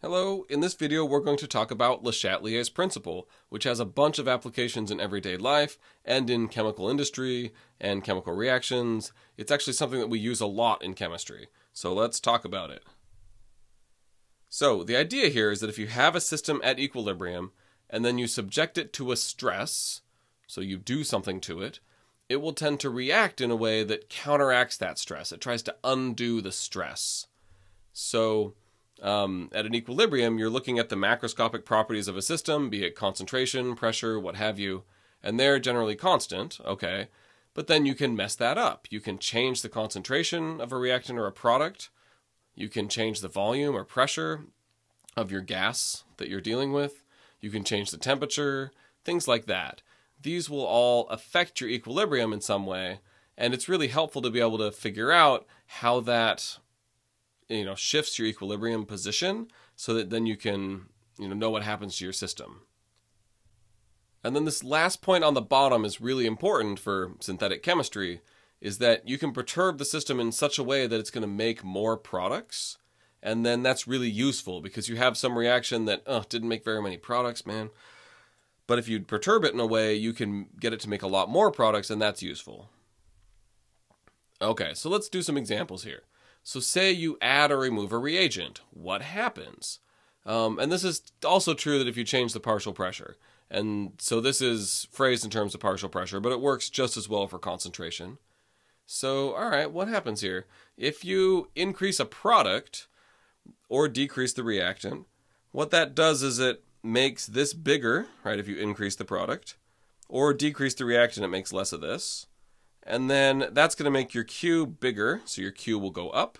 Hello, in this video we're going to talk about Le Chatelier's principle, which has a bunch of applications in everyday life and in chemical industry and chemical reactions. It's actually something that we use a lot in chemistry, so let's talk about it. So the idea here is that if you have a system at equilibrium and then you subject it to a stress, so you do something to it, it will tend to react in a way that counteracts that stress. It tries to undo the stress. So at an equilibrium, you're looking at the macroscopic properties of a system, be it concentration, pressure, what have you, and they're generally constant, okay, but then you can mess that up. You can change the concentration of a reactant or a product. You can change the volume or pressure of your gas that you're dealing with. You can change the temperature, things like that. These will all affect your equilibrium in some way, and it's really helpful to be able to figure out how that shifts your equilibrium position so that then you can know what happens to your system. And then this last point on the bottom is really important for synthetic chemistry, is that you can perturb the system in such a way that it's going to make more products, and then that's really useful because you have some reaction that didn't make very many products, man. But if you perturb it in a way, you can get it to make a lot more products, and that's useful. Okay, so let's do some examples here. So say you add or remove a reagent. What happens? And this is also true that if you change the partial pressure. And so this is phrased in terms of partial pressure, but it works just as well for concentration. So, all right, what happens here? If you increase a product or decrease the reactant, what that does is it makes this bigger, right, if you increase the product, or decrease the reactant, it makes less of this. And then that's going to make your Q bigger, so your Q will go up.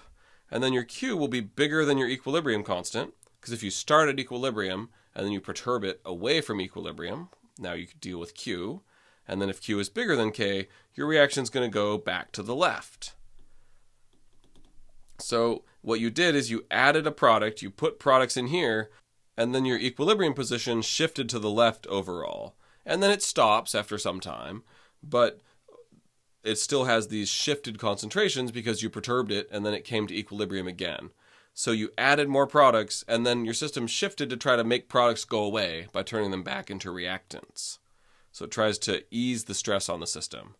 And then your Q will be bigger than your equilibrium constant, because if you start at equilibrium and then you perturb it away from equilibrium, now you can deal with Q. And then if Q is bigger than K, your reaction is going to go back to the left. So what you did is you added a product, you put products in here, and then your equilibrium position shifted to the left overall. And then it stops after some time, but it still has these shifted concentrations because you perturbed it and then it came to equilibrium again. So you added more products and then your system shifted to try to make products go away by turning them back into reactants. So it tries to ease the stress on the system.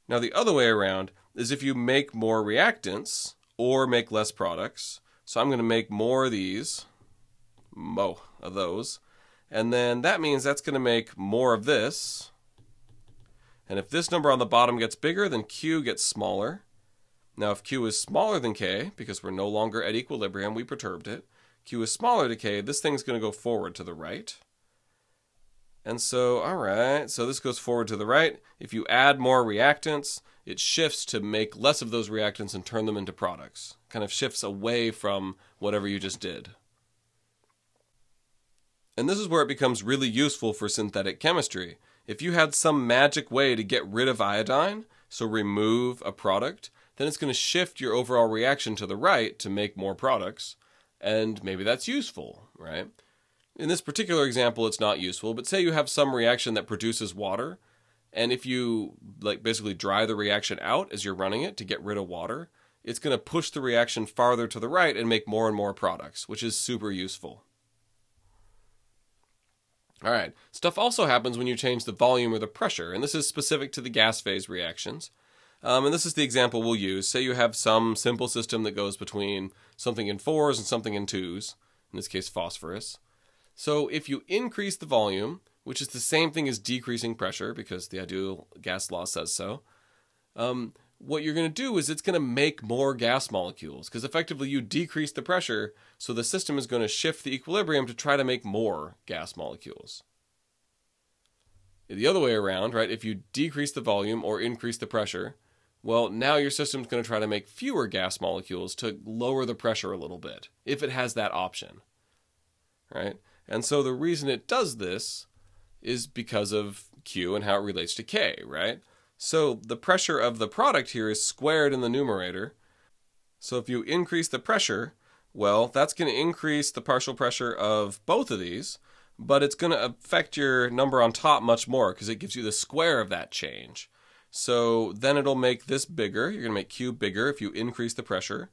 Now the other way around is if you make more reactants or make less products. So I'm going to make more of these, of those, and then that means that's going to make more of this. And if this number on the bottom gets bigger, then Q gets smaller. Now if Q is smaller than K, because we're no longer at equilibrium, we perturbed it, Q is smaller to K, this thing's going to go forward to the right. And so, all right, so this goes forward to the right. If you add more reactants, it shifts to make less of those reactants and turn them into products. Kind of shifts away from whatever you just did. And this is where it becomes really useful for synthetic chemistry. If you had some magic way to get rid of iodine, so remove a product, then it's going to shift your overall reaction to the right to make more products, and maybe that's useful, right? In this particular example, it's not useful, but say you have some reaction that produces water, and if you basically dry the reaction out as you're running it to get rid of water, it's going to push the reaction farther to the right and make more and more products, which is super useful. All right, stuff also happens when you change the volume or the pressure, and this is specific to the gas phase reactions. And this is the example we'll use. Say you have some simple system that goes between something in 4s and something in 2s, in this case phosphorus. So if you increase the volume, which is the same thing as decreasing pressure because the ideal gas law says so, what you're going to do is it's going to make more gas molecules because effectively you decrease the pressure, so the system is going to shift the equilibrium to try to make more gas molecules. The other way around, right, if you decrease the volume or increase the pressure, well, now your system's going to try to make fewer gas molecules to lower the pressure a little bit, if it has that option, right? And so the reason it does this is because of Q and how it relates to K, right? So the pressure of the product here is squared in the numerator. So if you increase the pressure, well, that's going to increase the partial pressure of both of these, but it's going to affect your number on top much more because it gives you the square of that change. So then it'll make this bigger. You're going to make Q bigger if you increase the pressure.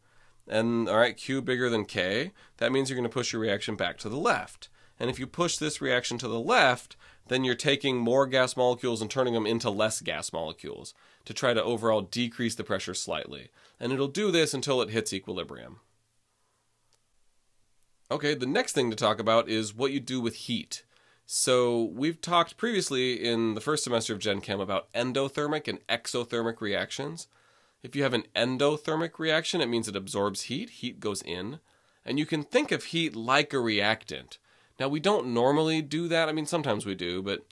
And all right, Q bigger than K, that means you're going to push your reaction back to the left. And if you push this reaction to the left, then you're taking more gas molecules and turning them into less gas molecules to try to overall decrease the pressure slightly. And it'll do this until it hits equilibrium. Okay, the next thing to talk about is what you do with heat. So we've talked previously in the first semester of Gen Chem about endothermic and exothermic reactions. If you have an endothermic reaction, it means it absorbs heat. Heat goes in. And you can think of heat like a reactant. Now, we don't normally do that. I mean, sometimes we do, but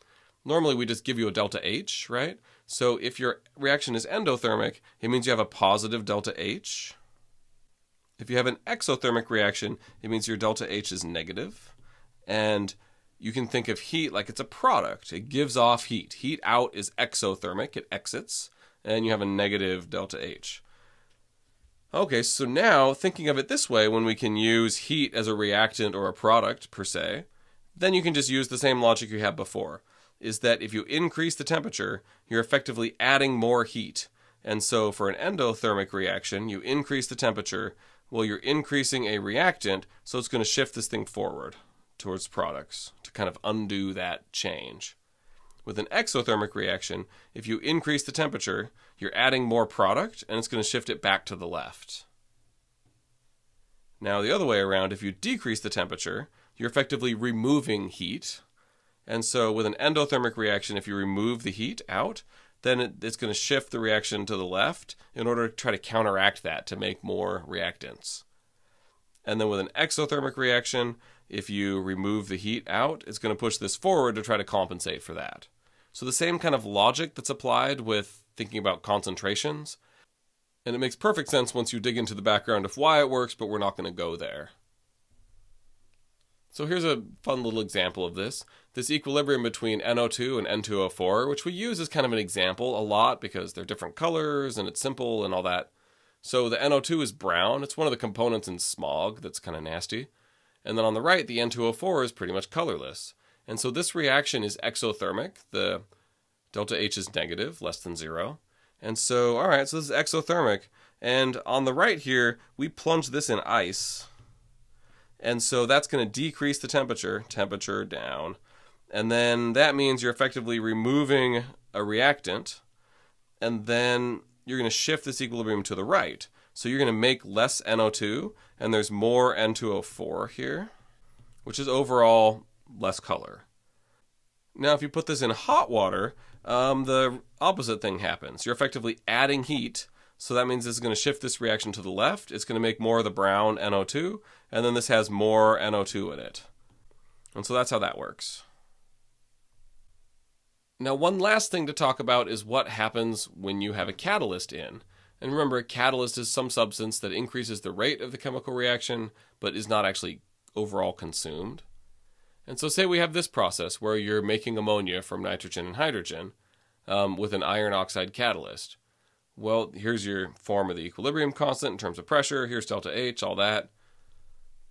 normally we just give you a delta H, right? So if your reaction is endothermic, it means you have a positive delta H. If you have an exothermic reaction, it means your delta H is negative. And you can think of heat like it's a product. It gives off heat. Heat out is exothermic. It exits. And you have a negative delta H. Okay, so now thinking of it this way, when we can use heat as a reactant or a product per se, then you can just use the same logic you had before, is that if you increase the temperature, you're effectively adding more heat. And so for an endothermic reaction, you increase the temperature, well, you're increasing a reactant, so it's going to shift this thing forward towards products to kind of undo that change. With an exothermic reaction, if you increase the temperature, you're adding more product, and it's going to shift it back to the left. Now, the other way around, if you decrease the temperature, you're effectively removing heat. And so with an endothermic reaction, if you remove the heat out, then it's going to shift the reaction to the left in order to try to counteract that to make more reactants. And then with an exothermic reaction, if you remove the heat out, it's going to push this forward to try to compensate for that. So the same kind of logic that's applied with thinking about concentrations. And it makes perfect sense once you dig into the background of why it works, but we're not going to go there. So here's a fun little example of this. This equilibrium between NO2 and N2O4, which we use as kind of an example a lot because they're different colors and it's simple and all that. So the NO2 is brown. It's one of the components in smog that's kind of nasty. And then on the right, the N2O4 is pretty much colorless. And so this reaction is exothermic. The delta H is negative, less than 0. And so, all right, so this is exothermic. And on the right here, we plunge this in ice. And so that's going to decrease the temperature down. And then that means you're effectively removing a reactant. And then you're going to shift this equilibrium to the right. So you're going to make less NO2, and there's more N2O4 here, which is overall less color. Now, if you put this in hot water, the opposite thing happens. You're effectively adding heat, so that means this is going to shift this reaction to the left. It's going to make more of the brown NO2, and then this has more NO2 in it. And so that's how that works. Now, one last thing to talk about is what happens when you have a catalyst in. And remember, a catalyst is some substance that increases the rate of the chemical reaction, but is not actually overall consumed. And so say we have this process where you're making ammonia from nitrogen and hydrogen with an iron oxide catalyst. Well, here's your form of the equilibrium constant in terms of pressure. Here's delta H, all that.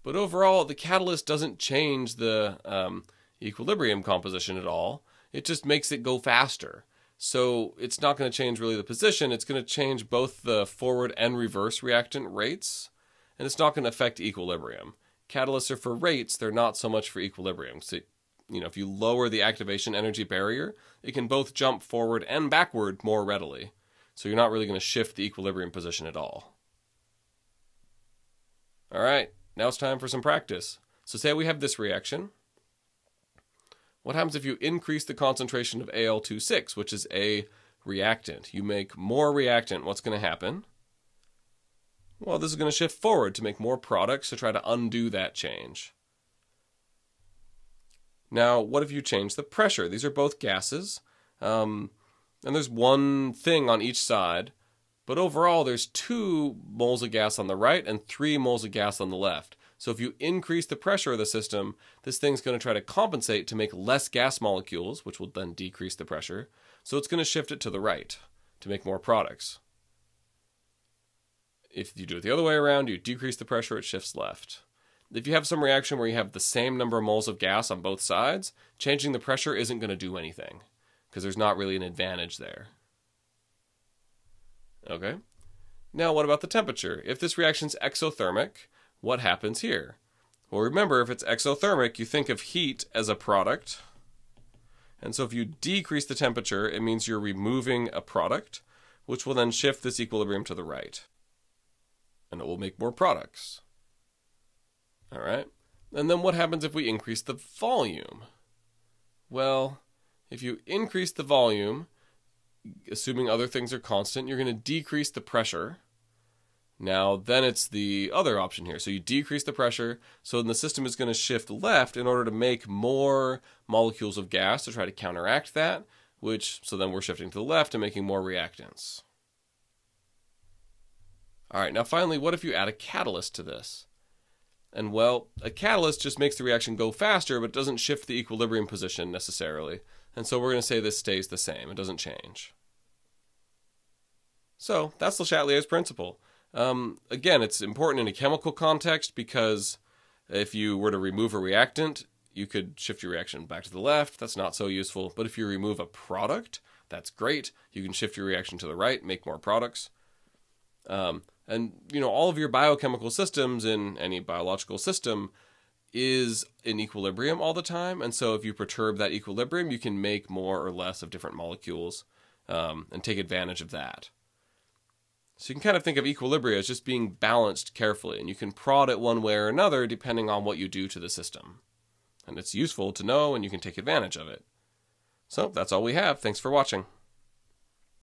But overall, the catalyst doesn't change the equilibrium composition at all. It just makes it go faster. So it's not going to change really the position. It's going to change both the forward and reverse reactant rates. And it's not going to affect equilibrium. Catalysts are for rates. They're not so much for equilibrium. So, if you lower the activation energy barrier, it can both jump forward and backward more readily. So you're not really going to shift the equilibrium position at all. All right, now it's time for some practice. So say we have this reaction. What happens if you increase the concentration of Al2,6, which is a reactant? You make more reactant. What's going to happen? Well, this is going to shift forward to make more products to try to undo that change. Now, what if you change the pressure? These are both gases, and there's one thing on each side, but overall there's 2 moles of gas on the right and 3 moles of gas on the left. So if you increase the pressure of the system, this thing's going to try to compensate to make less gas molecules, which will then decrease the pressure. So it's going to shift it to the right to make more products. If you do it the other way around, you decrease the pressure, it shifts left. If you have some reaction where you have the same number of moles of gas on both sides, changing the pressure isn't going to do anything because there's not really an advantage there. Okay? Now what about the temperature? If this reaction's exothermic, what happens here? Well, remember, if it's exothermic, you think of heat as a product. And so if you decrease the temperature, it means you're removing a product, which will then shift this equilibrium to the right. And it will make more products. All right. And then what happens if we increase the volume? Well, if you increase the volume, assuming other things are constant, you're going to decrease the pressure. Now, then it's the other option here. So you decrease the pressure, so then the system is going to shift left in order to make more molecules of gas to try to counteract that, so then we're shifting to the left and making more reactants. All right, now finally, what if you add a catalyst to this? And well, a catalyst just makes the reaction go faster, but doesn't shift the equilibrium position necessarily. And so we're going to say this stays the same. It doesn't change. So that's Le Chatelier's principle. Again, it's important in a chemical context because if you were to remove a reactant, you could shift your reaction back to the left. That's not so useful. But if you remove a product, that's great. You can shift your reaction to the right, make more products. And, all of your biochemical systems in any biological system is in equilibrium all the time. And so if you perturb that equilibrium, you can make more or less of different molecules and take advantage of that. So you can kind of think of equilibria as just being balanced carefully, and you can prod it one way or another depending on what you do to the system. And it's useful to know, and you can take advantage of it. So that's all we have. Thanks for watching.